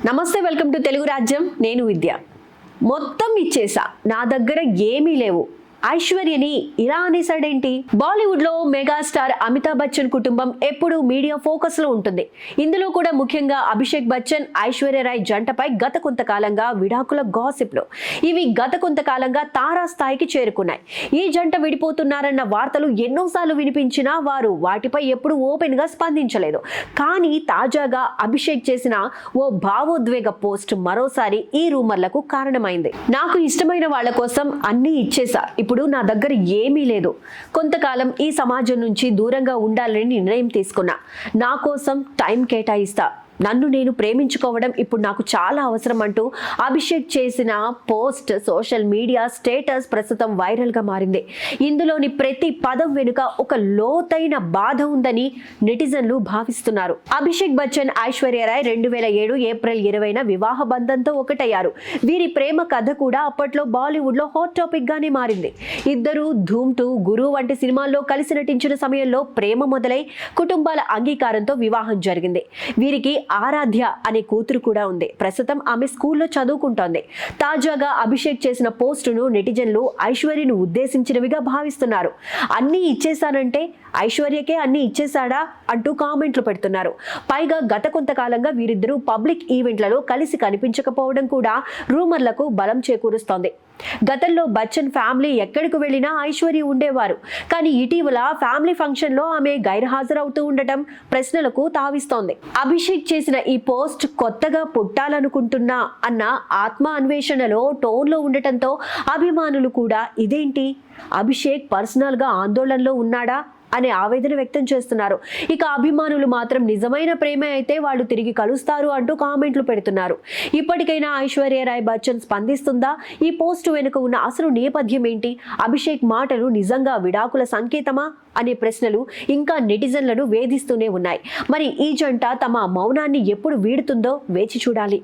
నమస్తే, welcome to Telugu రాజ్యం. నేను విద్య. మొత్తం ఇచ్చేసా, నా దగ్గర ఏమీ లేవు, ఐశ్వర్యని ఇలా అనేసాడేంటి? బాలీవుడ్ లో మెగాస్టార్ అమితాబ్ బచ్చన్ కుటుంబం ఎప్పుడూ మీడియా ఫోకస్ లో ఉంటుంది. ఇందులో కూడా ముఖ్యంగా అభిషేక్ బచ్చన్, ఐశ్వర్య రాయ్ జంటపై గత కొంతకాలంగా విడాకుల గాసిప్లు ఇవి గత కొంతకాలంగా తారా స్థాయికి చేరుకున్నాయి. ఈ జంట విడిపోతున్నారన్న వార్తలు ఎన్నోసార్లు వినిపించినా వారు వాటిపై ఎప్పుడూ ఓపెన్ గా స్పందించలేదు. కానీ తాజాగా అభిషేక్ చేసిన ఓ భావోద్వేగ పోస్ట్ మరోసారి ఈ రూమర్లకు కారణమైంది. నాకు ఇష్టమైన వాళ్ళ కోసం అన్నీ ఇచ్చేసా, ఇప్పుడు నా దగ్గర ఏమీ లేదు, కొంతకాలం ఈ సమాజం నుంచి దూరంగా ఉండాలని నిర్ణయం తీసుకున్నా, నా కోసం టైం కేటాయిస్తా, నన్ను నేను ప్రేమించుకోవడం ఇప్పుడు నాకు చాలా అవసరం అంటూ అభిషేక్ చేసిన పోస్ట్ సోషల్ మీడియా స్టేటస్ ప్రస్తుతం వైరల్ గా మారింది. ఇందులోని ప్రతి పదం వెనుక ఒక లోతైన బాధ ఉందని నెటిజన్లు భావిస్తున్నారు. అభిషేక్ బచ్చన్, ఐశ్వర్య రాయ్ 2007 ఏప్రిల్ 20న వివాహ బంధంతో ఒకటయ్యారు. వీరి ప్రేమ కథ కూడా అప్పట్లో బాలీవుడ్ లో హాట్ టాపిక్ గానే మారింది. ఇద్దరు ధూమ్ 2, గురు వంటి సినిమాల్లో కలిసి నటించిన సమయంలో ప్రేమ మొదలై కుటుంబాల అంగీకారంతో వివాహం జరిగింది. వీరికి ఆరాధ్య అనే కూతురు కూడా ఉంది. ప్రస్తుతం ఆమె స్కూల్లో చదువుకుంటోంది. తాజాగా అభిషేక్ చేసిన పోస్టును నెటిజన్లు ఐశ్వర్యను ఉద్దేశించినవిగా భావిస్తున్నారు. అన్నీ ఇచ్చేశానంటే ఐశ్వర్యకే అన్నీ ఇచ్చేశాడా అంటూ కామెంట్లు పెడుతున్నారు. పైగా గత కొంతకాలంగా వీరిద్దరూ పబ్లిక్ ఈవెంట్లలో కలిసి కనిపించకపోవడం కూడా రూమర్లకు బలం చేకూరుస్తోంది. గతంలో బచ్చన్ ఫ్యామిలీ ఎక్కడికి వెళ్ళినా ఐశ్వర్య ఉండేవారు. కానీ ఇటీవల ఫ్యామిలీ ఫంక్షన్ లో ఆమె గైర్హాజరవుతూ ఉండటం ప్రశ్నలకు తావిస్తోంది. అభిషేక్ చేసిన ఈ పోస్ట్ కొత్తగా పుట్టాలనుకుంటున్నా అన్న ఆత్మ అన్వేషణలో టోన్లో ఉండటంతో అభిమానులు కూడా ఇదేంటి, అభిషేక్ పర్సనల్ గా ఆందోళనలో ఉన్నాడా అనే ఆవేదన వ్యక్తం చేస్తున్నారు. ఇక అభిమానులు మాత్రం నిజమైన ప్రేమ అయితే వాళ్ళు తిరిగి కలుస్తారు అంటూ కామెంట్లు పెడుతున్నారు. ఇప్పటికైనా ఐశ్వర్య రాయ్ బచ్చన్ స్పందిస్తుందా? ఈ పోస్టు వెనుక ఉన్న అసలు నేపథ్యం ఏంటి? అభిషేక్ మాటలు నిజంగా విడాకుల సంకేతమా అనే ప్రశ్నలు ఇంకా నెటిజన్లను వేధిస్తూనే ఉన్నాయి. మరి ఈ జంట తమ మౌనాన్ని ఎప్పుడు వీడుతుందో వేచి చూడాలి.